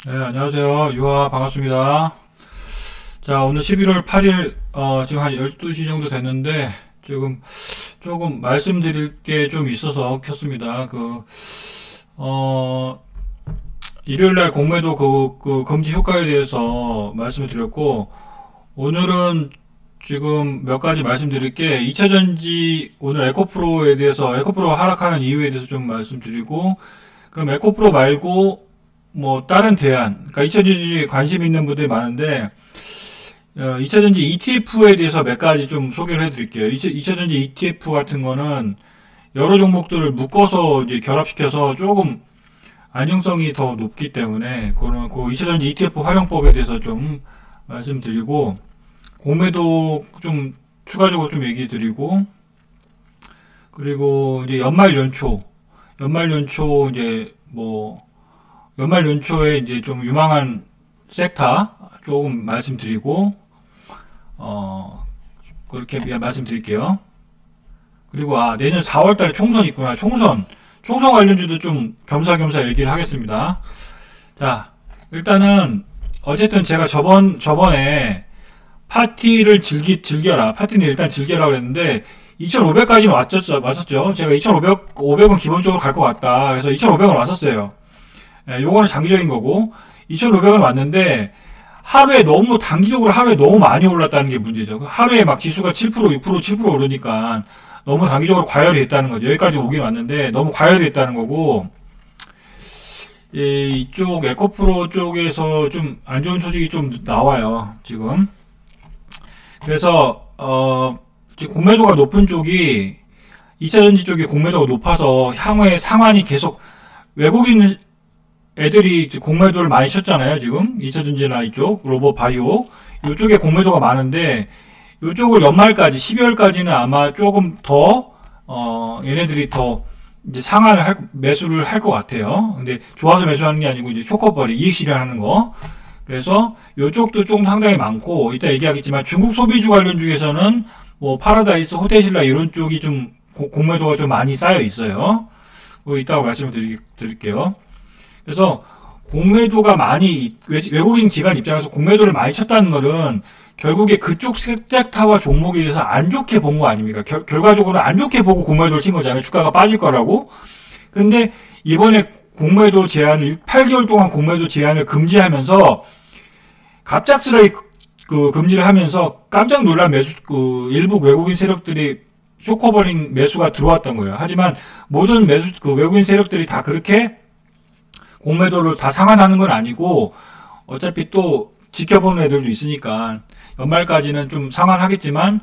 네, 안녕하세요. 유아 반갑습니다. 자, 오늘 11월 8일, 지금 한 12시 정도 됐는데, 지금 조금 말씀드릴 게 좀 있어서 켰습니다. 어, 일요일날 공매도 금지 효과에 대해서 말씀을 드렸고, 오늘은 지금 몇 가지 말씀드릴 게, 2차전지, 오늘 에코프로에 대해서, 에코프로 하락하는 이유에 대해서 좀 말씀드리고, 그럼 에코프로 말고, 뭐 다른 대안, 그러니까 2차전지 관심 있는 분들이 많은데 2차전지 ETF에 대해서 몇 가지 좀 소개를 해드릴게요. 2차전지 ETF 같은 거는 여러 종목들을 묶어서 이제 결합시켜서 조금 안정성이 더 높기 때문에 그런 2차전지 ETF 활용법에 대해서 좀 말씀드리고 공매도 좀 추가적으로 좀 얘기 드리고 그리고 이제 연말 연초 이제 뭐 연말 연초에 이제 좀 유망한 섹터 조금 말씀드리고 그렇게 말씀드릴게요. 그리고 내년 4월달에 총선 있구나. 총선 관련주도 좀 겸사겸사 얘기를 하겠습니다. 자, 일단은 어쨌든 제가 저번에 파티를 즐겨라. 파티는 일단 즐겨라 그랬는데 2,500까지는 왔었죠. 제가 500은 기본적으로 갈 것 같다. 그래서 2,500은 왔었어요. 요거는 장기적인 거고 2,500원 왔는데 단기적으로 하루에 너무 많이 올랐다는 게 문제죠. 하루에 막 지수가 7%, 6%, 7% 오르니까 너무 단기적으로 과열이 됐다는 거죠. 여기까지 오긴 왔는데 너무 과열이 됐다는 거고 이쪽 에코프로 쪽에서 좀 안 좋은 소식이 좀 나와요. 지금. 그래서 지금 공매도가 높은 쪽이 2차전지 쪽이 공매도가 높아서 향후에 상환이 계속 외국인 애들이 공매도를 많이 쳤잖아요. 지금 2차전지나 이쪽 로보바이오 이쪽에 공매도가 많은데 이쪽을 연말까지 12월까지는 아마 조금 더 얘네들이 더 이제 매수를 할 것 같아요. 근데 좋아서 매수하는 게 아니고 이제 쇼커버리 이익 실현하는 거. 그래서 이쪽도 좀 상당히 많고 이따 얘기하겠지만 중국 소비주 관련 중에서는 뭐 파라다이스, 호텔신라 이런 쪽이 좀 공매도가 좀 많이 쌓여 있어요. 이따가 말씀을 드릴게요. 그래서 공매도가 많이 외국인 기관 입장에서 공매도를 많이 쳤다는 것은 결국에 그쪽 섹터와 종목에 대해서 안 좋게 본 거 아닙니까? 결과적으로 안 좋게 보고 공매도를 친 거잖아요. 주가가 빠질 거라고. 근데 이번에 공매도 제한을 8개월 동안 공매도 제한을 금지하면서 갑작스레 금지를 하면서 깜짝 놀란 일부 외국인 세력들이 쇼커버링 매수가 들어왔던 거예요. 하지만 모든 외국인 세력들이 다 그렇게 공매도를 다 상환하는 건 아니고 어차피 또 지켜보는 애들도 있으니까 연말까지는 좀 상환하겠지만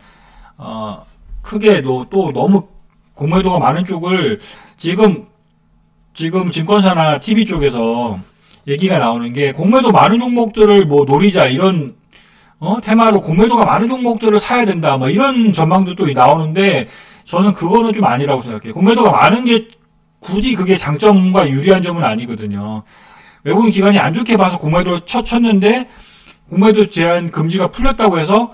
크게 또 너무 공매도가 많은 쪽을 지금 증권사나 TV 쪽에서 얘기가 나오는 게 공매도 많은 종목들을 뭐 노리자 이런 테마로 공매도가 많은 종목들을 사야 된다 뭐 이런 전망도 또 나오는데 저는 그거는 좀 아니라고 생각해요. 공매도가 많은 게 굳이 그게 장점과 유리한 점은 아니거든요. 외국인 기관이 안 좋게 봐서 공매도를 쳤는데 공매도 제한 금지가 풀렸다고 해서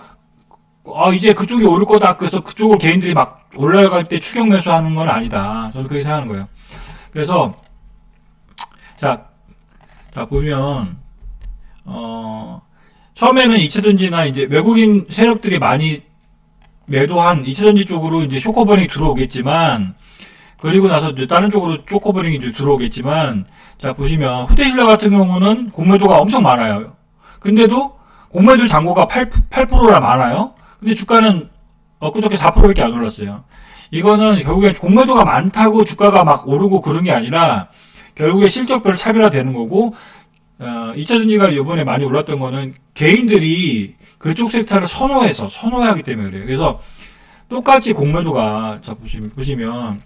이제 그쪽이 오를 거다. 그래서 그쪽을 개인들이 막 올라갈 때 추격 매수하는 건 아니다. 저는 그렇게 생각하는 거예요. 그래서 자 보면 처음에는 2차전지나 이제 외국인 세력들이 많이 매도한 2차전지 쪽으로 이제 쇼커버링이 들어오겠지만 그리고 나서 이제 다른 쪽으로 쇼커버링이 이제 들어오겠지만 자 보시면 후테실라 같은 경우는 공매도가 엄청 많아요. 근데도 공매도 잔고가 8%라 많아요. 근데 주가는 엊그저께 4%밖에 안 올랐어요. 이거는 결국에 공매도가 많다고 주가가 막 오르고 그런 게 아니라 결국에 실적별 차별화되는 거고 2차전지가 이번에 많이 올랐던 거는 개인들이 그쪽 섹터를 선호하기 때문에 그래요. 그래서 똑같이 공매도가 자 보시면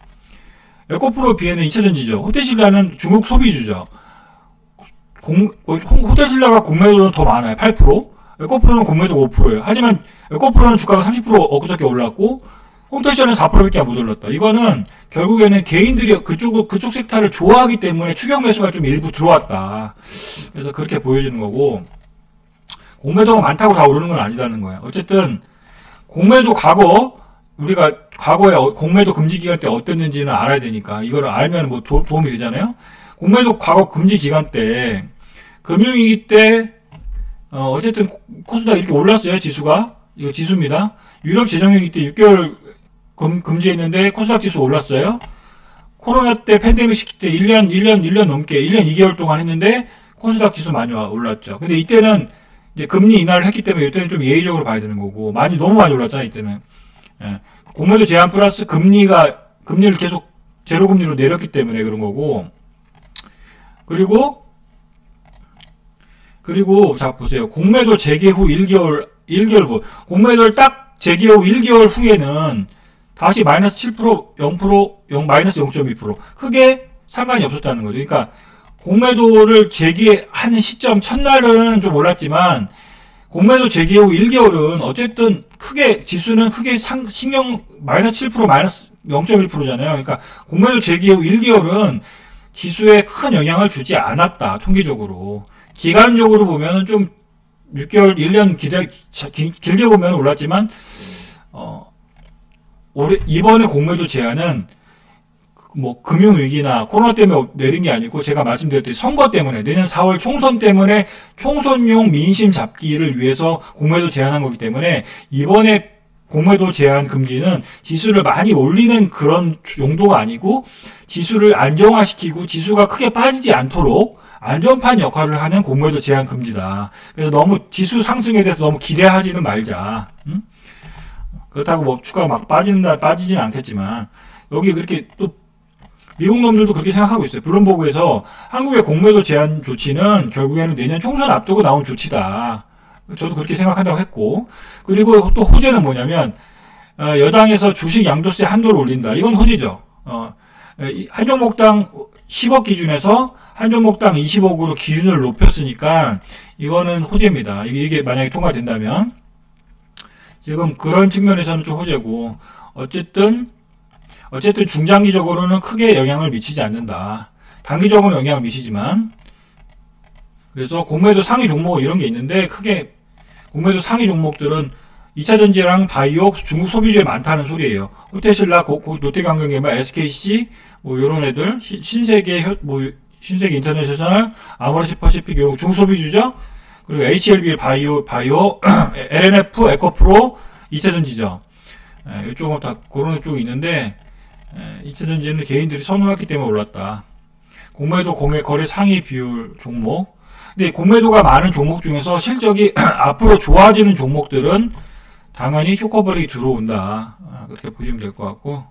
에코프로 비해는 2차전지죠. 호텔신라는 중국 소비주죠. 호텔신라가 공매도는 더 많아요. 8%. 에코프로는 공매도가 5%예요. 하지만 에코프로는 주가가 30% 엊그저께 올랐고 호텔신라는 4%밖에 못 올랐다. 이거는 결국에는 개인들이 그쪽 섹터를 좋아하기 때문에 추격 매수가 좀 일부 들어왔다. 그래서 그렇게 보여지는 거고 공매도가 많다고 다 오르는 건 아니다는 거예요. 어쨌든 공매도 우리가 과거에 공매도 금지 기간 때 어땠는지는 알아야 되니까 이거를 알면 뭐 도움이 되잖아요. 공매도 과거 금지 기간 때 금융위기 때 어쨌든 코스닥 이렇게 올랐어요. 지수가. 이거 지수입니다. 유럽 재정위기 때 6개월 금지했는데 코스닥 지수 올랐어요. 코로나 때 팬데믹 시기 때 1년 넘게 1년 2개월 동안 했는데 코스닥 지수 많이 올랐죠. 근데 이때는 이제 금리 인하를 했기 때문에 이때는 좀 예의적으로 봐야 되는 거고 너무 많이 올랐잖아요. 이때는. 예. 공매도 제한 플러스 금리를 계속 제로금리로 내렸기 때문에 그런 거고 그리고 자 보세요. 공매도 재개 후 1개월 공매도를 딱 재개 후 1개월 후에는 다시 마이너스 7%, 0%, 마이너스 0.2% 크게 상관이 없었다는 거죠. 그러니까 공매도를 재개하는 시점 첫날은 좀 올랐지만 공매도 재개 후 1개월은 어쨌든 지수는 크게 마이너스 7%, 마이너스 0.1%잖아요. 그러니까 공매도 재개 후 1개월은 지수에 큰 영향을 주지 않았다. 통계적으로. 기간적으로 보면은 좀 6개월, 1년 길게 보면 올랐지만 이번에 공매도 제한은 뭐 금융위기나 코로나 때문에 내린 게 아니고 제가 말씀드렸듯이 선거 때문에 내년 4월 총선 때문에 총선용 민심 잡기를 위해서 공매도 제한한 거기 때문에 이번에 공매도 제한 금지는 지수를 많이 올리는 그런 용도가 아니고 지수를 안정화시키고 지수가 크게 빠지지 않도록 안전판 역할을 하는 공매도 제한 금지다. 그래서 너무 지수 상승에 대해서 너무 기대하지는 말자. 그렇다고 뭐 주가가 막 빠지진 않겠지만 여기 그렇게 또 미국 놈들도 그렇게 생각하고 있어요. 블룸버그에서 한국의 공매도 제한 조치는 결국에는 내년 총선 앞두고 나온 조치다. 저도 그렇게 생각한다고 했고 그리고 또 호재는 뭐냐면 여당에서 주식 양도세 한도를 올린다. 이건 호재죠. 한 종목당 10억 기준에서 한 종목당 20억으로 기준을 높였으니까 이거는 호재입니다. 이게 만약에 통과된다면 지금 그런 측면에서는 좀 호재고 어쨌든 중장기적으로는 크게 영향을 미치지 않는다. 단기적으로는 영향을 미치지만 그래서 공매도 상위 종목 이런 게 있는데 크게 공매도 상위 종목들은 2차전지랑 바이오, 중국 소비주에 많다는 소리예요. 호텔신라, 롯데관광개발, SKC 뭐 이런 애들, 신세계 인터내셔널, 아모레시퍼시픽 이런 중국 소비주죠. 그리고 HLB 바이오, LNF, 에코프로 2차전지죠. 이쪽은 다 그런 쪽이 있는데 2차전지는 개인들이 선호했기 때문에 올랐다. 공매도 거래 상위 비율 종목. 근데 공매도가 많은 종목 중에서 실적이 앞으로 좋아지는 종목들은 당연히 쇼커버릭이 들어온다. 그렇게 보시면 될 것 같고.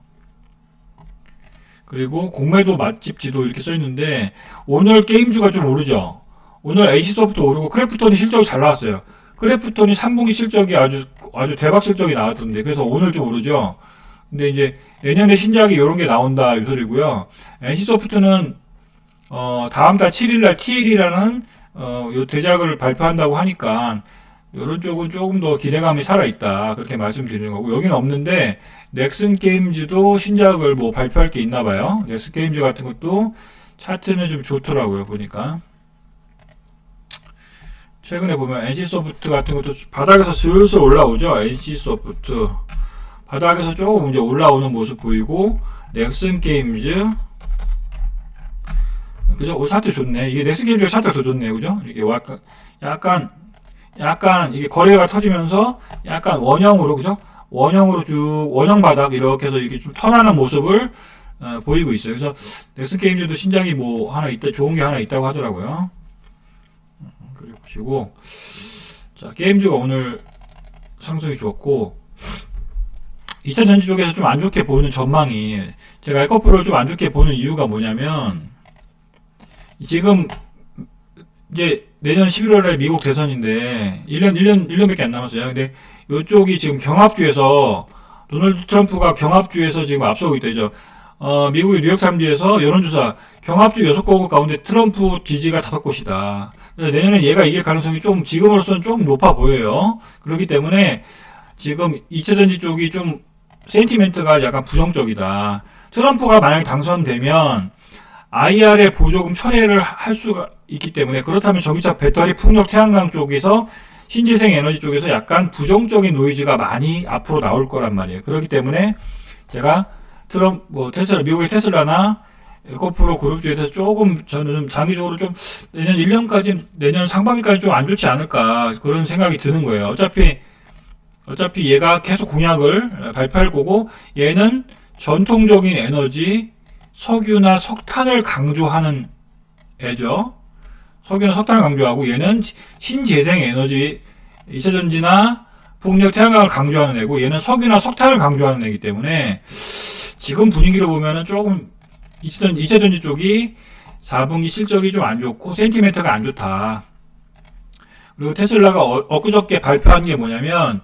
그리고 공매도 맛집 지도 이렇게 써있는데 오늘 게임주가 좀 오르죠. 오늘 HS소프트 오르고 크래프톤이 실적이 잘 나왔어요. 크래프톤이 3분기 실적이 아주 대박 실적이 나왔던데 그래서 오늘 좀 오르죠. 근데 이제 내년에 신작이 이런 게 나온다 이 소리고요. NC소프트는 다음 달 7일날 TL이라는 요 대작을 발표한다고 하니까 이런 쪽은 조금 더 기대감이 살아있다 그렇게 말씀드리는 거고 여기는 없는데 넥슨 게임즈도 신작을 뭐 발표할 게 있나 봐요. 넥슨 게임즈 같은 것도 차트는 좀 좋더라고요 보니까. 최근에 보면 NC소프트 같은 것도 바닥에서 슬슬 올라오죠. NC소프트 바닥에서 조금 이제 올라오는 모습 보이고 넥슨 게임즈 그죠? 차트 좋네. 이게 넥슨 게임즈가 차트가 더 좋네, 그죠? 이게 약간 이게 거래가 터지면서 약간 원형으로 그죠? 원형으로 쭉 원형 바닥 이렇게 해서 이렇게 좀 턴하는 모습을 보이고 있어요. 그래서 넥슨 게임즈도 신작이 뭐 하나 있다, 좋은 게 하나 있다고 하더라고요. 그리고 보시고 자 게임즈가 오늘 상승이 좋았고 2차 전지 쪽에서 좀 안 좋게 보이는 전망이 제가 에코프로를 좀 안 좋게 보는 이유가 뭐냐면 지금 이제 내년 11월에 미국 대선인데 1년밖에 안 남았어요. 근데 이쪽이 지금 경합주에서 도널드 트럼프가 경합주에서 지금 앞서고 있다죠. 미국의 뉴욕타임즈에서 여론조사 경합주 6곳 가운데 트럼프 지지가 5곳이다. 그래서 내년에 얘가 이길 가능성이 좀 지금으로서는 좀 높아 보여요. 그렇기 때문에 지금 2차전지 쪽이 좀 센티멘트가 약간 부정적이다. 트럼프가 만약에 당선되면 IR의 보조금 철회를 할 수가 있기 때문에 그렇다면 전기차 배터리 풍력 태양광 쪽에서 신재생 에너지 쪽에서 약간 부정적인 노이즈가 많이 앞으로 나올 거란 말이에요. 그렇기 때문에 제가 테슬라, 미국의 테슬라나 에코프로 그룹 중에서 조금 저는 장기적으로 좀 내년 1년까지, 내년 상반기까지 좀 안 좋지 않을까 그런 생각이 드는 거예요. 어차피 얘가 계속 공약을 발표할 거고, 얘는 전통적인 에너지, 석유나 석탄을 강조하는 애죠. 석유나 석탄을 강조하고, 얘는 신재생 에너지, 2차전지나 풍력, 태양광을 강조하는 애고, 얘는 석유나 석탄을 강조하는 애이기 때문에 지금 분위기로 보면은 조금 2차전지 쪽이 4분기 실적이 좀 안 좋고 센티멘트가 안 좋다. 그리고 테슬라가 엊그저께 발표한 게 뭐냐면,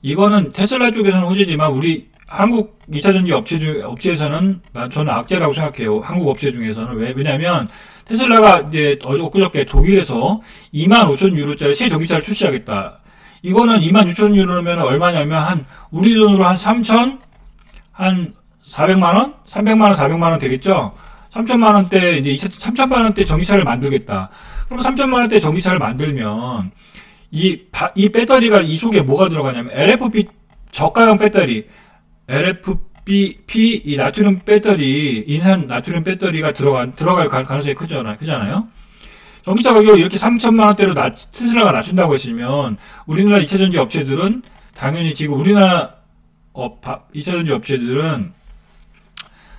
이거는 테슬라 쪽에서는 호재지만 우리 한국 2차전지 업체에서는 저는 악재라고 생각해요. 한국 업체 중에서는. 왜냐면 테슬라가 이제 엊그저께 독일에서 25,000유로짜리 새 전기차를 출시하겠다. 이거는 26,000유로면 얼마냐면 우리 돈으로 한 400만원? 300만원, 400만원 되겠죠? 3천만원대, 이제 3천만원대 전기차를 만들겠다. 그럼 3천만원대 전기차를 만들면, 이 배터리가 이 속에 뭐가 들어가냐면, LFP 저가형 배터리, LFP, 이 나트륨 배터리, 인산 나트륨 배터리가 들어갈 가능성이 크잖아요? 전기차 가격을 이렇게 3천만원대로 테슬라가 낮춘다고 했으면, 우리나라 2차전지 업체들은, 당연히 지금 우리나라 2차전지 업체들은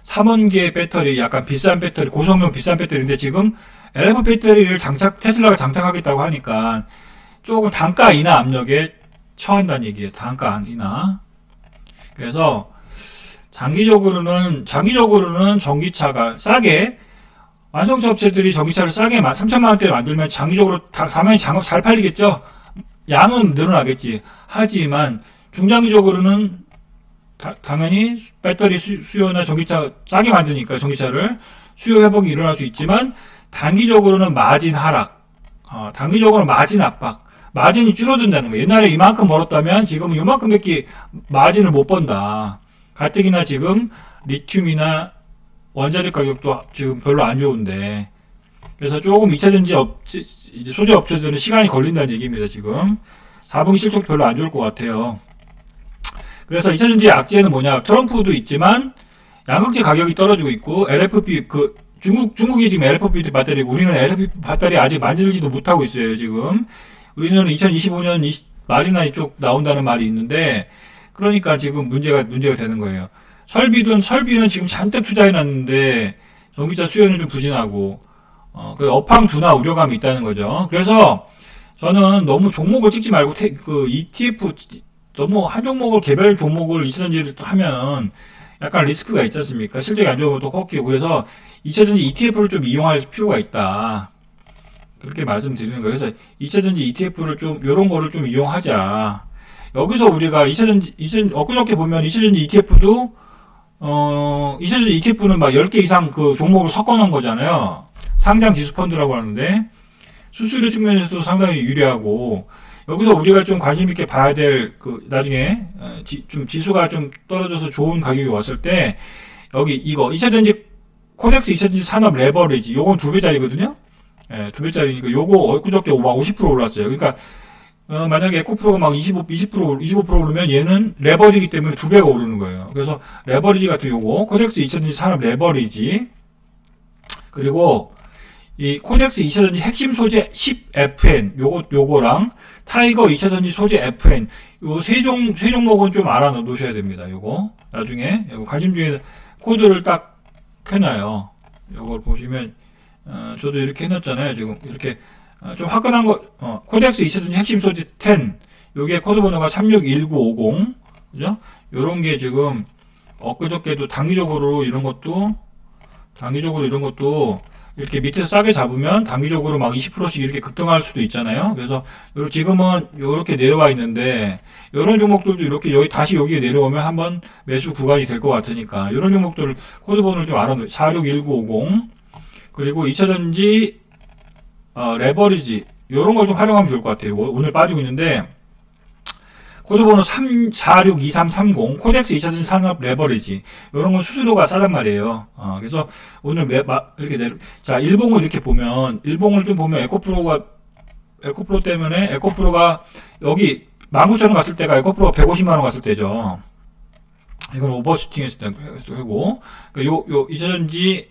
3원계 배터리, 약간 비싼 배터리, 고성능 비싼 배터리인데 지금 LFP 배터리를 테슬라가 장착하겠다고 하니까 조금 단가 인하 압력에 처한다는 얘기예요. 단가 인하. 그래서 장기적으로는 전기차가 싸게, 완성차 업체들이 전기차를 싸게 3천만원대를 만들면 장기적으로 당연히 잘 팔리겠죠. 양은 늘어나겠지. 하지만 중장기적으로는 당연히 배터리 수요나 전기차 싸게 만드니까 전기차를 수요 회복이 일어날 수 있지만, 단기적으로는 마진 하락, 단기적으로는 마진 압박, 마진이 줄어든다는 거예요. 옛날에 이만큼 벌었다면 지금은 이만큼밖에 마진을 못 번다. 가뜩이나 지금 리튬이나 원자재 가격도 지금 별로 안 좋은데, 그래서 조금 2차전지 이제 소재 업체들은 시간이 걸린다는 얘기입니다. 지금 4분기 실적 별로 안 좋을 것 같아요. 그래서 2차전지의 악재는 뭐냐? 트럼프도 있지만 양극재 가격이 떨어지고 있고, LFP 중국이 지금 LFP 배터리고 우리는 LFP 배터리 아직 만들지도 못하고 있어요. 지금 우리는 2025년 말이나 이쪽 나온다는 말이 있는데, 그러니까 지금 문제가 되는 거예요. 설비는 지금 잔뜩 투자해놨는데 전기차 수요는 좀 부진하고, 그 업황 둔화 우려감이 있다는 거죠. 그래서 저는 너무 종목을 찍지 말고 ETF 너무 한 종목을 개별 종목을 2차전지를 하면 약간 리스크가 있지 않습니까? 실적이 안 좋으면 또 꺾이고. 그래서 2차전지 ETF를 좀 이용할 필요가 있다. 그렇게 말씀드리는 거예요. 그래서 2차전지 ETF를 좀, 요런 거를 좀 이용하자. 여기서 우리가 엊그저께 보면 2차전지 ETF도, 2차전지 ETF는 막 10개 이상 그 종목을 섞어 놓은 거잖아요. 상장 지수 펀드라고 하는데, 수수료 측면에서도 상당히 유리하고, 여기서 우리가 좀 관심 있게 봐야 될, 나중에, 좀 지수가 좀 떨어져서 좋은 가격이 왔을 때, 여기 이거, 2차전지, 코덱스 2차전지 산업 레버리지, 요건 2배짜리거든요? 예, 2배짜리니까 요거 엊그저께 막 50% 올랐어요. 그러니까, 만약에 에코프로가 막 25% 오르면 얘는 레버리지이기 때문에 2배가 오르는 거예요. 그래서 레버리지 같은 요거, 코덱스 2차전지 산업 레버리지, 그리고, 이 코덱스 2차전지 핵심 소재 10FN 요거랑 타이거 2차전지 소재 FN 요 세 종목은 좀 알아 놓으셔야 됩니다. 요거 나중에 관심 중에 코드를 딱 해놔요. 요걸 보시면 저도 이렇게 해놨잖아요. 지금 이렇게 좀 화끈한 거 코덱스 2차전지 핵심 소재 10 요게 코드 번호가 361950 그죠? 요런 게 지금 엊그저께도 단기적으로 이런 것도 이렇게 밑에서 싸게 잡으면 단기적으로 막 20%씩 이렇게 급등할 수도 있잖아요. 그래서 지금은 이렇게 내려와 있는데, 이런 종목들도 이렇게 다시 여기에 내려오면 한번 매수 구간이 될 것 같으니까 이런 종목들 코드 번호를 좀 알아놓으세요. 461950 그리고 2차전지 레버리지 이런 걸 좀 활용하면 좋을 것 같아요. 오늘 빠지고 있는데 코드번호 462330 코덱스 2차전지 산업 레버리지 이런 건 수수료가 싸단 말이에요. 그래서 오늘 이렇게 자 일봉을 이렇게 보면 일봉을 좀 보면 에코프로 때문에 에코프로가 여기 19,000원 갔을 때가 에코프로가 150만원 갔을 때죠. 이건 오버슈팅 했을 때고 그러니까 요 2차전지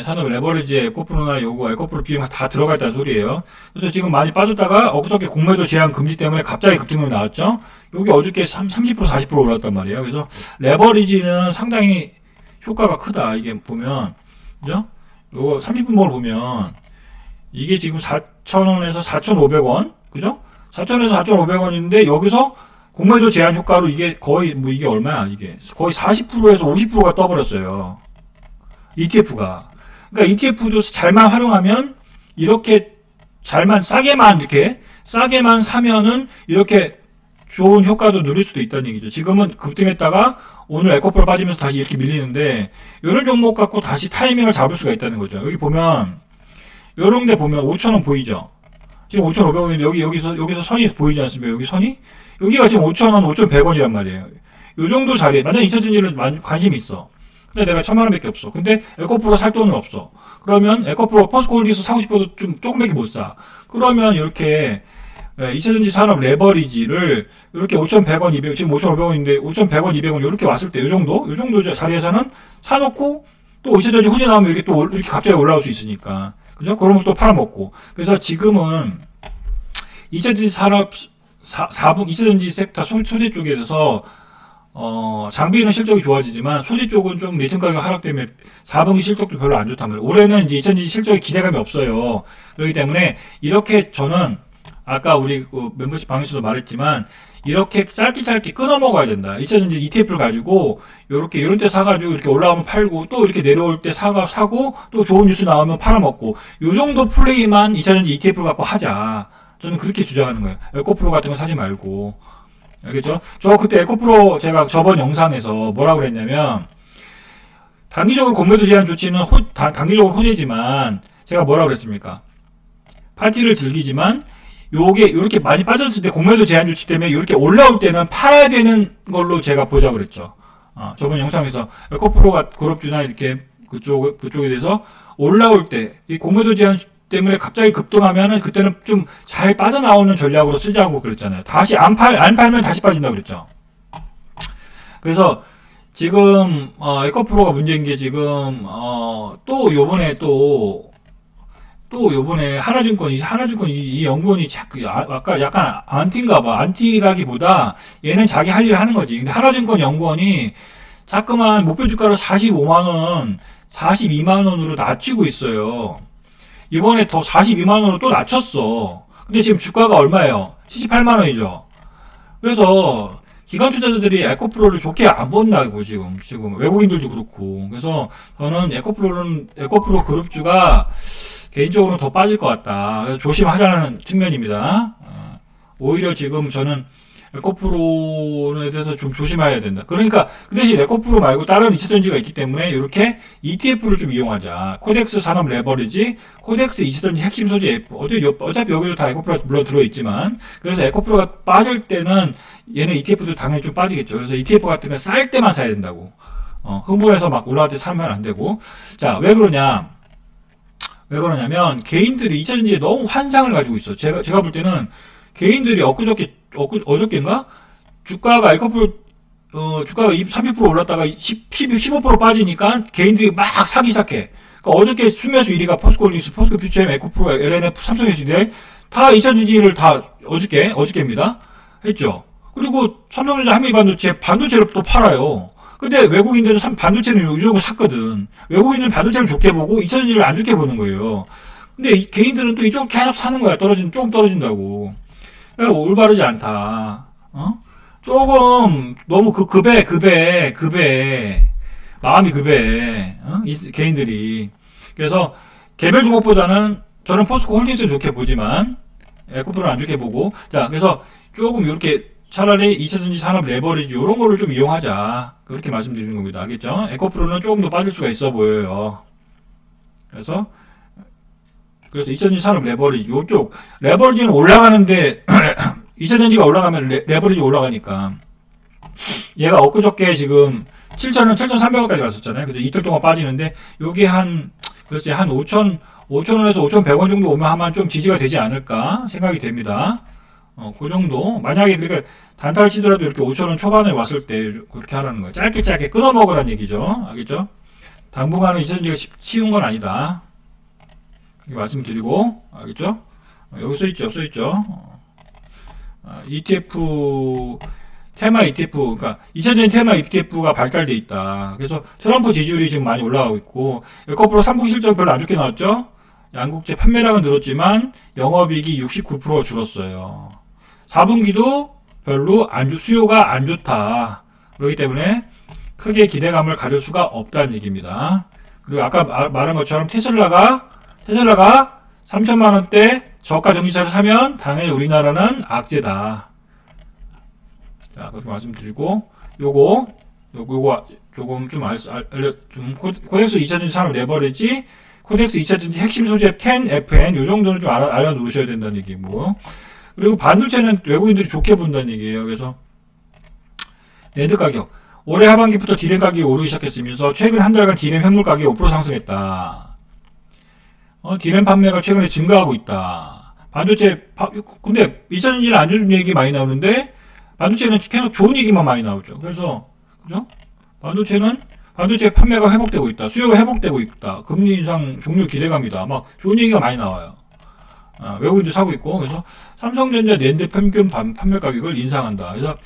산업 레버리지에 에코프로나 요거 에코프로 비용 다 들어가 있다는 소리예요. 그래서 지금 많이 빠졌다가 엊그저께 공매도 제한 금지 때문에 갑자기 급등률이 나왔죠. 여기 어저께 30% 40% 올랐단 말이에요. 그래서 레버리지는 상당히 효과가 크다. 이게 보면 그죠? 요거 30분봉을 보면 이게 지금 4,000원에서 4,500원 그죠? 4,000원에서 4,500원인데 여기서 공매도 제한 효과로 이게 거의 뭐 이게 얼마야? 이게 거의 40%에서 50%가 떠버렸어요. ETF가. 그러니까 ETF도 잘만 활용하면 이렇게 잘만 싸게만 사면은 이렇게 좋은 효과도 누릴 수도 있다는 얘기죠. 지금은 급등했다가 오늘 에코프로 빠지면서 다시 이렇게 밀리는데 이런 종목 갖고 다시 타이밍을 잡을 수가 있다는 거죠. 여기 보면 요런 데 보면 5,000원 보이죠? 지금 5,500원인데 여기서 선이 보이지 않습니까? 여기 선이? 여기가 지금 5,000원, 5,100원이란 말이에요. 요 정도 자리에 만약 2차전지를 관심이 있어. 근데 내가 1,000만 원밖에 없어. 근데 에코프로 살 돈은 없어. 그러면 에코프로 포스코홀딩스 사고 싶어도 좀 조금밖에 못 사. 그러면 이렇게 2차전지 산업 레버리지를 이렇게 5,100원, 200원, 지금 5,500원인데 5,100원, 200원 이렇게 왔을 때 요 정도 자리에서는 사놓고 또 2차전지 후지 나오면 이렇게 또 이렇게 갑자기 올라올 수 있으니까. 그죠? 그러면 또 팔아먹고. 그래서 지금은 2차전지 산업 2차전지 섹터 소재 쪽에 대해서 장비는 실적이 좋아지지만 소재 쪽은 좀 리튬 가격 하락 때문에 4분기 실적도 별로 안 좋단 말이에요. 올해는 이제 2차전지 실적에 기대감이 없어요. 그렇기 때문에 이렇게 저는 아까 우리 그 멤버십 방에서도 말했지만 이렇게 짧게 끊어 먹어야 된다. 2차전지 ETF를 가지고 요렇게 이런 때 사가지고 이렇게 올라오면 팔고 또 이렇게 내려올 때 사고 또 좋은 뉴스 나오면 팔아먹고 요 정도 플레이만 2차전지 ETF를 갖고 하자. 저는 그렇게 주장하는 거예요. 에코프로 같은 거 사지 말고. 알겠죠? 저 그때 에코프로 제가 저번 영상에서 뭐라고 그랬냐면 단기적으로 공매도 제한 조치는 단기적으로 호재지만 제가 뭐라고 그랬습니까? 파티를 즐기지만 요게 이렇게 많이 빠졌을 때 공매도 제한 조치 때문에 이렇게 올라올 때는 팔아야 되는 걸로 제가 보자고 그랬죠. 저번 영상에서 에코프로가 그룹주나 이렇게 그쪽에 대해서 올라올 때 이 공매도 제한 때문에 갑자기 급등하면은 그때는 좀 잘 빠져나오는 전략으로 쓰자고 그랬잖아요. 다시 안 팔면 다시 빠진다고 그랬죠. 그래서 지금 에코프로가 문제인 게 지금 또 요번에 하나증권 이 연구원이 자꾸 아까 약간 안티인가 봐. 안티라기보다 얘는 자기 할 일을 하는 거지. 근데 하나증권 연구원이 자꾸만 목표 주가를 45만원 42만원으로 낮추고 있어요. 이번에 더 42만원으로 또 낮췄어. 근데 지금 주가가 얼마예요? 78만원이죠. 그래서 기관 투자자들이 에코프로를 좋게 안 본다고 지금 외국인들도 그렇고. 그래서 저는 에코프로 그룹주가 개인적으로는 더 빠질 것 같다. 그래서 조심하자는 측면입니다. 오히려 지금 저는 에코프로에 대해서 좀 조심해야 된다. 그러니까 그 대신 에코프로 말고 다른 2차전지가 있기 때문에 이렇게 ETF를 좀 이용하자. 코덱스 산업 레버리지, 코덱스 2차전지 핵심 소재 F. 어차피 여기도 다 에코프로가 물론 들어있지만, 그래서 에코프로가 빠질 때는 얘는 ETF도 당연히 좀 빠지겠죠. 그래서 ETF 같은 거 쌀 때만 사야 된다고. 흥분해서 막 올라갈 때 사면 안 되고. 자, 왜 그러냐면 개인들이 2차전지에 너무 환상을 가지고 있어. 제가 볼 때는 개인들이 어저께인가? 주가가 에코프로, 주가가 30% 올랐다가 15% 빠지니까 개인들이 막 사기 시작해. 그러니까 어저께 순매수 1위가 포스코홀딩스, 포스코퓨처엠, 에코프로, LNF, 삼성에스인데 다 2차전지를 다 어저께입니다. 했죠. 그리고 삼성전자 한미반도체, 반도체를 또 팔아요. 근데 외국인들은 반도체는 이쪽으로 샀거든. 외국인들은 반도체를 좋게 보고 2차전지를 안 좋게 보는 거예요. 근데 개인들은 또 이쪽을 계속 사는 거야. 조금 떨어진다고. 올바르지 않다. 조금 너무 마음이 이 개인들이. 그래서 개별 종목보다는 저는 포스코 홀딩스를 좋게 보지만 에코프로는 안 좋게 보고. 자, 그래서 조금 이렇게 차라리 2차전지 산업 레버리지 이런 거를 좀 이용하자. 그렇게 말씀드리는 겁니다. 알겠죠? 에코프로는 조금 더 빠질 수가 있어 보여요. 그래서 2차전지 산업 레버리지 요쪽 레버리지는 올라가는데 2차전지가 올라가면 레버리지 올라가니까 얘가 엊그저께 지금 7,300원까지 갔었잖아요. 그래서 이틀 동안 빠지는데 요게 글쎄 한 5,000원에서 5,100원 정도 오면 아마 좀 지지가 되지 않을까 생각이 됩니다. 그 정도. 만약에 그러니까 단타를 치더라도 이렇게 5,000원 초반에 왔을 때 그렇게 하라는 거예요. 짧게 끊어 먹으라는 얘기죠. 알겠죠? 당분간은 2차전지가 쉬운 건 아니다. 이렇게 말씀드리고, 알겠죠? 여기 써있죠. ETF, 테마 ETF, 그러니까 2차전지 테마 ETF가 발달돼 있다. 그래서 트럼프 지지율이 지금 많이 올라가고 있고, 거꾸로 3분기 실적 별로 안 좋게 나왔죠? 양국제 판매량은 늘었지만 영업이익이 69% 줄었어요. 4분기도 별로 수요가 안 좋다. 그렇기 때문에 크게 기대감을 가질 수가 없다는 얘기입니다. 그리고 아까 말한 것처럼 테슬라가 3천만 원대 저가 전기차를 사면 당연히 우리나라는 악재다. 자, 그렇게 말씀드리고, 요거 조금 좀 코덱스 2차전지 산업 레버리지, 코덱스 2차전지 핵심 소재 10FN, 요 정도는 좀 알아놓으셔야 된다는 얘기고, 그리고 반도체는 외국인들이 좋게 본다는 얘기예요. 그래서, 낸드 가격. 올해 하반기부터 디램 가격이 오르기 시작했으면서, 최근 한 달간 디램 현물 가격이 5% 상승했다. 디램 판매가 최근에 증가하고 반도체, 근데 2차전지는 안 좋은 얘기 많이 나오는데, 반도체는 계속 좋은 얘기만 많이 나오죠. 그래서, 그죠? 반도체 판매가 회복되고 있다. 수요가 회복되고 있다. 금리 인상 종료 기대감이다. 막 좋은 얘기가 많이 나와요. 외국인도 사고 있고. 그래서 삼성전자 낸드 평균 판매 가격을 인상한다. 그래서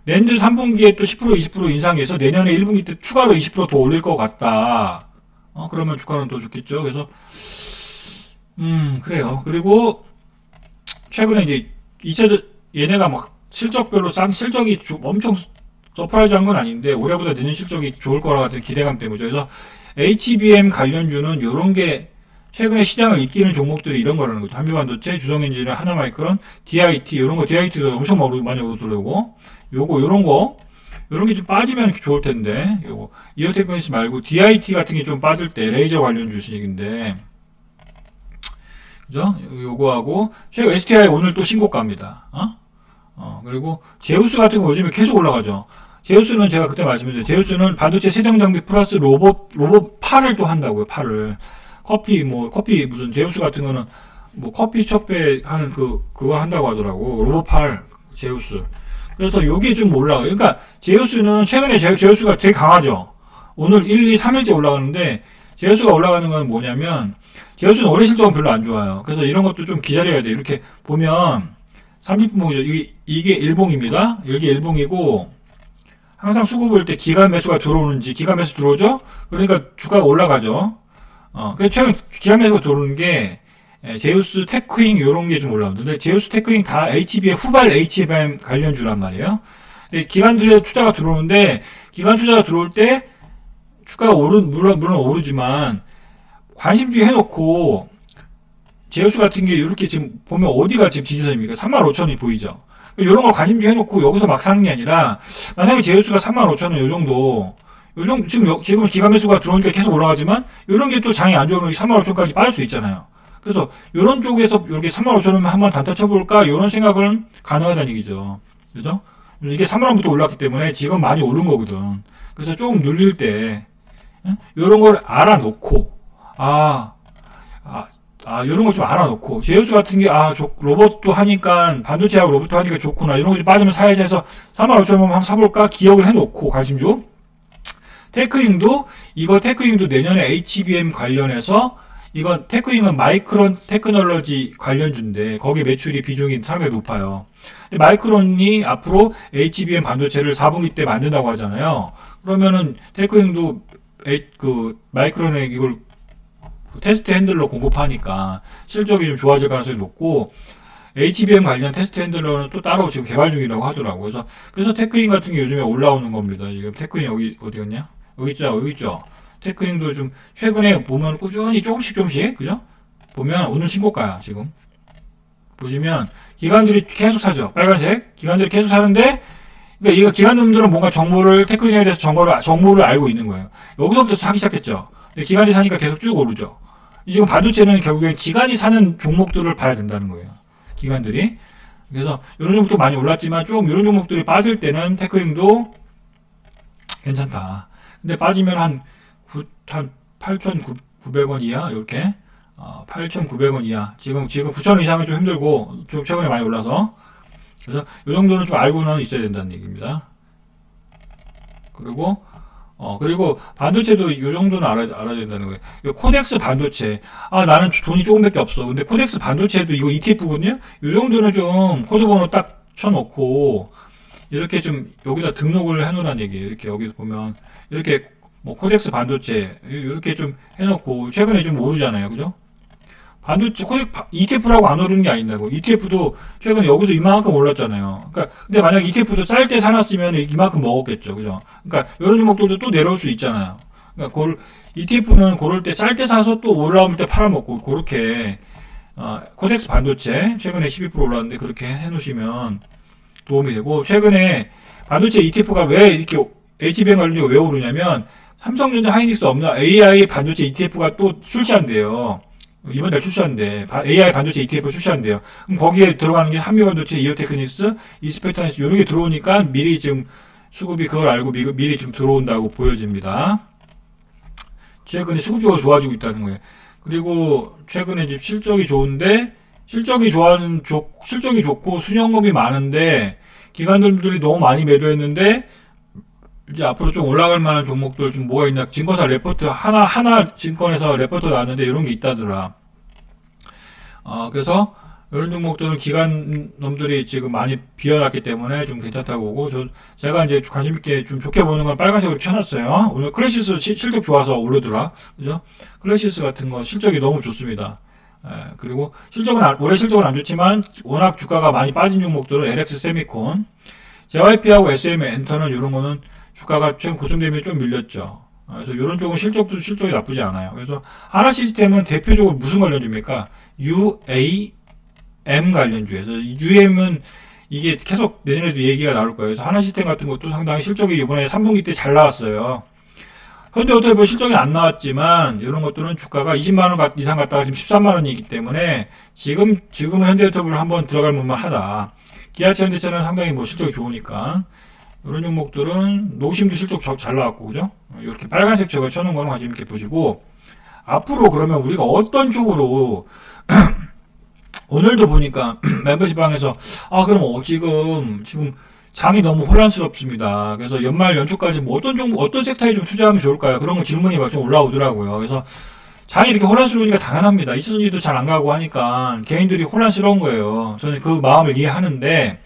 낸드 3분기에 또 10% 20% 인상해서 내년에 1분기 때 추가로 20% 더 올릴 것 같다. 그러면 주가는 더 좋겠죠. 그래서 그래요. 그리고 최근에 이제 얘네가 막 실적별로 실적이 엄청 서프라이즈한 건 아닌데 올해보다 내년 실적이 좋을 거라 같은 기대감 때문이죠. 그래서 HBM 관련주는 이런 게 최근에 시장을 이끄는 종목들이 이런 거라는 거죠. 한미반도체, 주성엔지니어, 하나마이크론, DIT 이런 거 DIT도 엄청 많이 오르더라고. 요런 게 좀 빠지면 좋을 텐데 요거 이어테크니스 말고 DIT 같은 게 좀 빠질 때 레이저 관련 주식인데 그죠? 요거하고 최근 STI 오늘 또 신고가입니다. 그리고 제우스 같은 거 요즘에 계속 올라가죠. 제우스는 제가 그때 말씀드렸죠. 제우스는 반도체 세정 장비 플러스 로봇 팔을 또 한다고요. 팔을 커피 무슨 제우스 같은 거는 뭐 커피숍에 하는 그거 한다고 하더라고. 로봇 팔 제우스. 그래서 요게 좀 올라가요. 그러니까 제우스는 최근에 제우스가 되게 강하죠. 오늘 1, 2, 3일째 올라가는데 제우스가 올라가는 건 뭐냐면 제우스는 올해 실적은 별로 안 좋아요. 그래서 이런 것도 좀 기다려야 돼요. 이렇게 보면 30분 보죠. 이게 일봉입니다. 이게 일봉이고 항상 수급 볼 때 기간 매수가 들어오는지 기간 매수 들어오죠? 그러니까 주가가 올라가죠. 그래서 최근 기간 매수가 들어오는 게 제우스, 테크잉 요런 게 좀 올라오는데 제우스, 테크잉 다 HBM 후발 HBM 관련주란 말이에요. 기관들의 투자가 들어오는데 기관 투자가 들어올 때 주가가 물론 오르지만 관심주 해놓고 제우스 같은 게 이렇게 지금 보면 어디가 지금 지지선입니까? 35,000원이 보이죠? 이런 걸 관심주 해놓고 여기서 막 사는 게 아니라 만약에 제우스가 35,000원 요 정도 지금 기관 매수가 들어오니까 계속 올라가지만 이런 게 또 장이 안 좋으면 35,000원까지 빠질 수 있잖아요. 그래서 이런 쪽에서 이렇게 35,000원만 한번 단타 쳐볼까 이런 생각은 가능하다는 얘기죠. 그죠? 이게 3만원부터 올랐기 때문에 지금 많이 오른 거거든. 그래서 조금 눌릴 때 이런 걸 알아놓고 이런 거 좀 알아놓고 제우스 같은 게 로봇도 하니까 반도체하고 로봇도 하니까 좋구나 이런 거 좀 빠지면 사야지 해서 45,000원 한번 사볼까 기억을 해놓고 관심주 테크잉도 내년에 HBM 관련해서 이건 테크잉은 마이크론 테크놀로지 관련주인데 거기 매출이 비중이 상당히 높아요. 근데 마이크론이 앞으로 HBM 반도체를 4분기 때 만든다고 하잖아요. 그러면은 테크잉도 마이크론에 이걸 테스트 핸들러 공급하니까 실적이 좀 좋아질 가능성이 높고 HBM 관련 테스트 핸들러는 또 따로 지금 개발 중이라고 하더라고요. 그래서 테크잉 같은 게 요즘에 올라오는 겁니다. 지금 테크잉 여기 어디였냐? 여기 있죠. 테크잉도 좀 최근에 보면 꾸준히 조금씩 그죠? 보면 오늘 신고가야 지금. 보시면 기관들이 계속 사죠. 빨간색 기관들이 계속 사는데 그러니까 이거 기관놈들은 뭔가 테크잉에 대해서 정보를 알고 있는 거예요. 여기서부터 사기 시작했죠. 기관이 사니까 계속 쭉 오르죠. 지금 반도체는 결국엔 기관이 사는 종목들을 봐야 된다는 거예요. 기관들이. 그래서 이런 종목도 많이 올랐지만 좀 이런 종목들이 빠질 때는 테크잉도 괜찮다. 근데 빠지면 한 8,900원 이하 이렇게 8,900원 이하 지금 9,000원 이상은 좀 힘들고 좀 최근에 많이 올라서 그래서 이 정도는 좀 알고는 있어야 된다는 얘기입니다. 그리고 그리고 반도체도 요 정도는 알아야 된다는 거예요. 요 코덱스 반도체. 아, 나는 돈이 조금밖에 없어. 근데 코덱스 반도체도 이거 ETF거든요? 요 정도는 좀 코드 번호 딱 쳐놓고, 이렇게 좀 여기다 등록을 해놓으란 얘기예요. 이렇게 여기 보면, 이렇게 뭐 코덱스 반도체, 이렇게 좀 해놓고, 최근에 좀 오르잖아요. 그죠? 반도체, ETF라고 안 오르는 게 아니다고. ETF도 최근에 여기서 이만큼 올랐잖아요. 그러니까, 근데 만약 ETF도 쌀 때 사놨으면 이만큼 먹었겠죠. 그죠? 그러니까, 이런 종목들도 또 내려올 수 있잖아요. 그러니까, ETF는 고를 때, 쌀 때 사서 또 올라올 때 팔아먹고, 그렇게, 코덱스 반도체, 최근에 12% 올랐는데, 그렇게 해놓으시면 도움이 되고, 최근에 반도체 ETF가 왜 이렇게, HBM 관련주가 왜 오르냐면, 삼성전자 하이닉스 없나 AI 반도체 ETF가 또 출시한대요. 이번 달 출시한대. AI 반도체 ETF 출시한대요. 그럼 거기에 들어가는 게 한미반도체, 이오테크닉스, 이스페타닉스 이런 게 들어오니까 미리 지금 수급이 그걸 알고 미리 좀 들어온다고 보여집니다. 최근에 수급적으로 좋아지고 있다는 거예요. 그리고 최근에 지금 실적이 좋은데 실적이 좋고 수익률이 많은데 기관들이 너무 많이 매도했는데 이제 앞으로 좀 올라갈 만한 종목들 좀 뭐가 있나 증권사 레포트 하나 증권에서 레포트 나왔는데 이런 게 있다더라. 그래서 이런 종목들은 기관 놈들이 지금 많이 비어났기 때문에 좀 괜찮다고 보고 제가 이제 관심 있게 좀 좋게 보는 건 빨간색으로 켜놨어요. 오늘 클래시스 실적 좋아서 오르더라. 그죠? 클래시스 같은 거 실적이 너무 좋습니다. 그리고 올해 실적은 안 좋지만 워낙 주가가 많이 빠진 종목들은 LX 세미콘, JYP하고 SM 엔터는 이런 거는 주가가 최근 고점 대비 좀 밀렸죠. 그래서 이런 쪽은 실적이 나쁘지 않아요. 그래서 하나 시스템은 대표적으로 무슨 관련주입니까? UAM 관련주에서 UAM은 이게 계속 내년에도 얘기가 나올 거예요. 그래서 하나 시스템 같은 것도 상당히 실적이 이번에 3분기 때 잘 나왔어요. 현대오토 실적이 안 나왔지만 이런 것들은 주가가 20만 원 이상 갔다가 지금 13만 원이기 때문에 지금은 현대오토를 한번 들어갈 만만 하다. 기아차 현대차는 상당히 뭐 실적이 좋으니까. 이런 종목들은 노심도 실적 잘 나왔고, 그죠? 이렇게 빨간색 저걸 쳐놓은 거는 관심 있게 보시고, 앞으로 그러면 우리가 어떤 쪽으로, 오늘도 보니까 멤버십방에서, 그럼 지금 장이 너무 혼란스럽습니다. 그래서 연초까지 뭐 어떤 섹터에 좀 투자하면 좋을까요? 그런 거 질문이 막 좀 올라오더라고요. 그래서 장이 이렇게 혼란스러우니까 당연합니다. 이차전지도 잘 안 가고 하니까 개인들이 혼란스러운 거예요. 저는 그 마음을 이해하는데,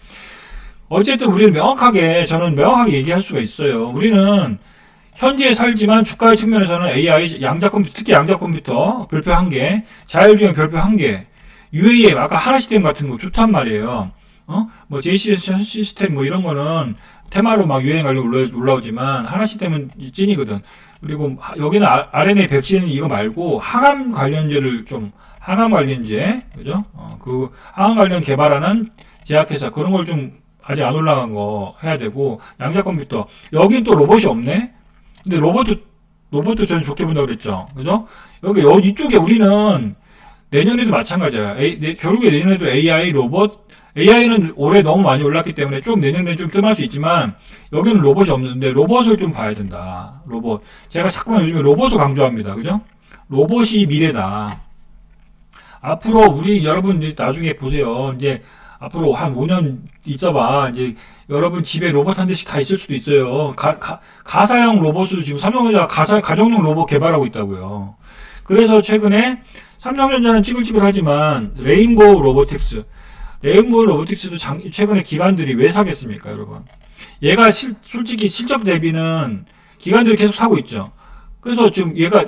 어쨌든 저는 명확하게 얘기할 수가 있어요. 우리는 현재에 살지만 주가의 측면에서는 AI, 특히 양자 컴퓨터 별표 1개, 자율주행 별표 1개, UAM, 아까 하나시스템 같은 거 좋단 말이에요. 뭐 JCS 시스템 뭐 이런 거는 테마로 막 유행 관련 올라오지만 하나시스템은 찐이거든. 그리고 여기는 RNA 백신 이거 말고 항암 관련제, 그죠? 그 항암 관련 개발하는 제약회사 그런 걸 좀 아직 안 올라간 거 해야 되고, 양자 컴퓨터. 여긴 또 로봇이 없네? 근데 로봇도 저는 좋게 본다고 그랬죠. 그죠? 이쪽에 우리는 내년에도 마찬가지야. 결국에 내년에도 AI, 로봇, AI는 올해 너무 많이 올랐기 때문에 좀 내년에 좀 뜸할 수 있지만, 여기는 로봇이 없는데, 로봇을 좀 봐야 된다. 로봇. 제가 자꾸만 요즘에 로봇을 강조합니다. 그죠? 로봇이 미래다. 앞으로 여러분 나중에 보세요. 이제, 앞으로 한 5년 있어봐. 이제 여러분 집에 로봇 한 대씩 다 있을 수도 있어요. 가사형 로봇을 지금 삼성전자가 가정용 로봇 개발하고 있다고요. 그래서 최근에 삼성전자는 찌글찌글하지만 레인보우 로보틱스도 최근에 기관들이 왜 사겠습니까, 여러분? 얘가 솔직히 실적 대비는 기관들이 계속 사고 있죠. 그래서 지금 얘가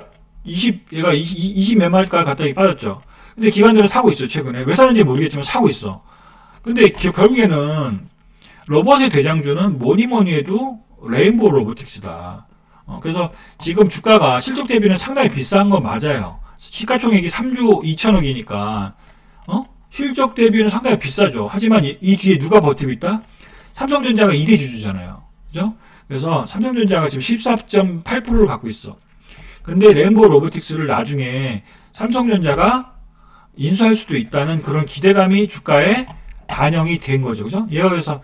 20 몇 마리까지 갔다가 빠졌죠. 근데 기관들은 사고 있어요, 최근에. 왜 사는지 모르겠지만 사고 있어. 근데 결국에는 로봇의 대장주는 뭐니 해도 레인보우 로보틱스다. 그래서 지금 주가가 실적 대비는 상당히 비싼 건 맞아요. 시가총액이 3조 2천억이니까 실적 대비는 상당히 비싸죠. 하지만 이 뒤에 누가 버티고 있다? 삼성전자가 2대 주주잖아요. 그죠? 그래서 삼성전자가 지금 14.8%를 갖고 있어. 근데 레인보우 로보틱스를 나중에 삼성전자가 인수할 수도 있다는 그런 기대감이 주가에 반영이 된 거죠. 그죠? 얘가 그래서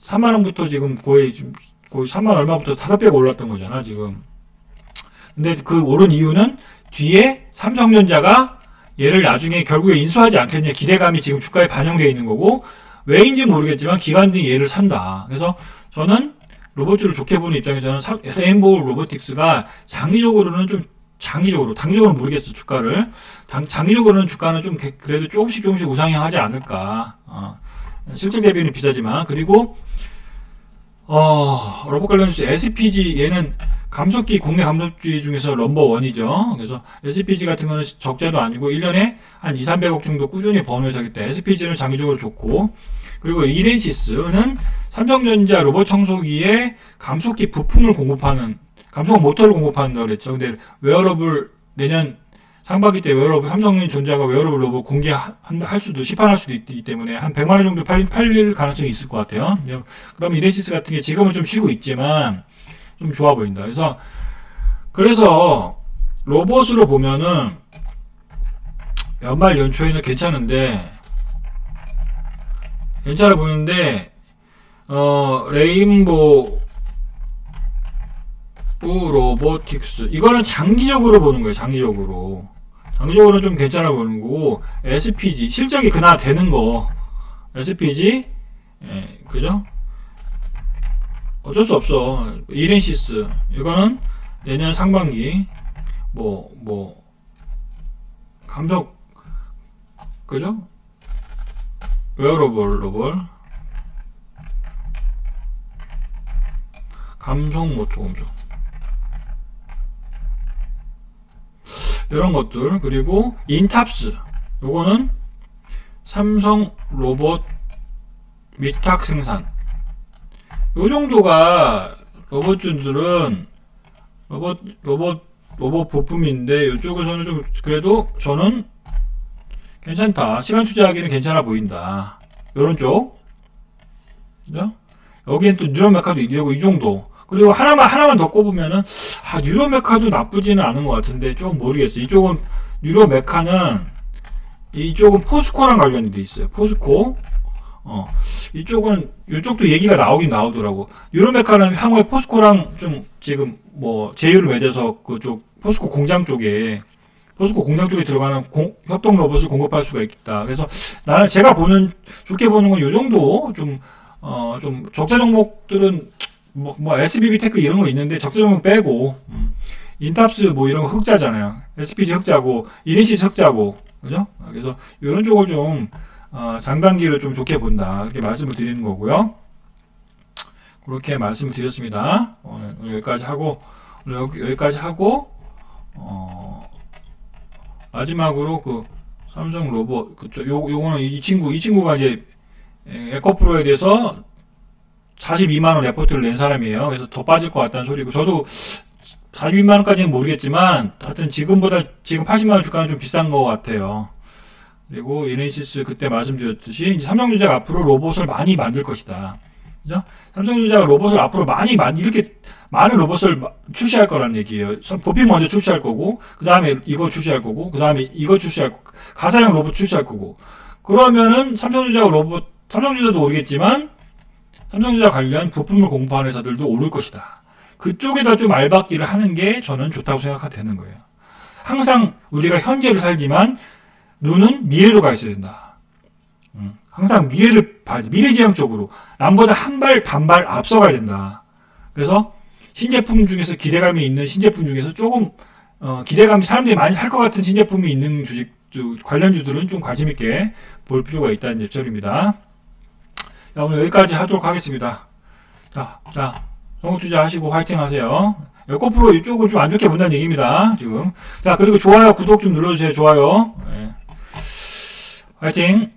3만원부터 지금 거의 3만 얼마부터 5배가 올랐던 거잖아, 지금. 근데 그 오른 이유는 뒤에 삼성전자가 얘를 나중에 결국에 인수하지 않겠냐 기대감이 지금 주가에 반영되어 있는 거고, 왜인지 모르겠지만 기관들이 얘를 산다. 그래서 저는 로봇주를 좋게 보는 입장에서는 레인보우 로보틱스가 장기적으로는 단기적으로는 모르겠어, 주가를. 장기적으로는 주가는 좀 그래도 조금씩 우상향하지 않을까. 실질 대비는 비싸지만. 그리고 로봇 관련 주식 SPG, 얘는 감속기 국내 감속주의 중에서 넘버1이죠. 그래서 SPG 같은 거는 적자도 아니고 1년에 한 200~300억 정도 꾸준히 번호해서 하기 때문에 SPG는 장기적으로 좋고, 그리고 이렌시스는 삼성전자 로봇 청소기에 감속기 부품을 공급하는, 감속 모터를 공급한다고 그랬죠. 근데 웨어러블 내년 상반기 때 웨어러블, 삼성전자가 웨어러블 로봇 공개할 수도, 시판할 수도 있기 때문에 한 100만원 정도 팔릴 가능성이 있을 것 같아요. 그럼 이렌시스 같은 게 지금은 좀 쉬고 있지만 좀 좋아 보인다. 그래서 로봇으로 보면은 연말 연초에는 괜찮아 보이는데, 레인보우 로보틱스, 이거는 장기적으로 보는 거예요. 장기적으로는 좀 괜찮아 보이는 거고, SPG, 실적이 그나마 되는 거, SPG, 그죠? 어쩔 수 없어. 이렌시스, 이거는 내년 상반기, 감속, 그죠? 웨어러블 로봇, 감속 모터 공조, 이런 것들. 그리고 인탑스, 요거는 삼성 로봇 위탁 생산, 요 정도가 로봇주들은 로봇 부품인데, 요쪽에서는 좀 그래도 저는 괜찮다. 시간 투자하기는 괜찮아 보인다. 요런 쪽. 그죠? 여기엔 또 뉴런메카도 있고, 이 정도. 그리고 하나만 더 꼽으면은, 뉴런메카도 나쁘지는 않은 것 같은데, 좀 모르겠어요. 뉴런메카는, 이쪽은 포스코랑 관련이 돼 있어요. 포스코. 이쪽도 얘기가 나오긴 나오더라고. 뉴런메카는 향후에 포스코랑 좀 지금 제휴를 맺어서 그쪽, 포스코 공장 쪽에 들어가는 협동 로봇을 공급할 수가 있다. 그래서 나는 제가 좋게 보는 건 요 정도, 좀 적자 종목들은 SBB 테크 이런 거 있는데 적자 종목 빼고, 인탑스 이런 거 흑자잖아요. SPG 흑자고, 이렌시스 흑자고, 그죠? 그래서 이런 쪽을 좀, 장단기를 좀 좋게 본다. 이렇게 말씀을 드리는 거고요. 그렇게 말씀을 드렸습니다. 오늘 여기까지 하고, 마지막으로 삼성 로봇, 요거는 이 친구가 이제 에코프로에 대해서 42만원 레포트를 낸 사람이에요. 그래서 더 빠질 것 같다는 소리고, 저도 42만원까지는 모르겠지만, 하여튼 지금 80만원 주가는 좀 비싼 것 같아요. 그리고 이렌시스 그때 말씀드렸듯이, 이제 삼성전자가 앞으로 로봇을 많이 만들 것이다. 그죠? 삼성전자가 로봇을 앞으로 이렇게 많은 로봇을 출시할 거라는 얘기예요. 보필 먼저 출시할 거고, 그 다음에 이거 출시할 거고, 그 다음에 이거 출시할 거고, 가사형 로봇 출시할 거고. 그러면은 삼성전자도 오르겠지만, 삼성전자 관련 부품을 공급하는 회사들도 오를 것이다. 그쪽에다 좀 알박기를 하는 게 저는 좋다고 생각되는 거예요. 항상 우리가 현재를 살지만, 눈은 미래로 가 있어야 된다. 항상 미래를 봐야 돼. 미래지향적으로. 남보다 반발 앞서가야 된다. 그래서 신제품 중에서 기대감이 있는 신제품 중에서 조금 기대감이 사람들이 많이 살 것 같은 신제품이 있는 관련주들은 좀 관심 있게 볼 필요가 있다는 예절입니다. 자, 오늘 여기까지 하도록 하겠습니다. 자, 성공 투자하시고 화이팅 하세요. 에코프로 이쪽을 좀 안 좋게 본다는 얘기입니다. 지금. 자, 그리고 좋아요, 구독 좀 눌러주세요. 좋아요. 네. 화이팅!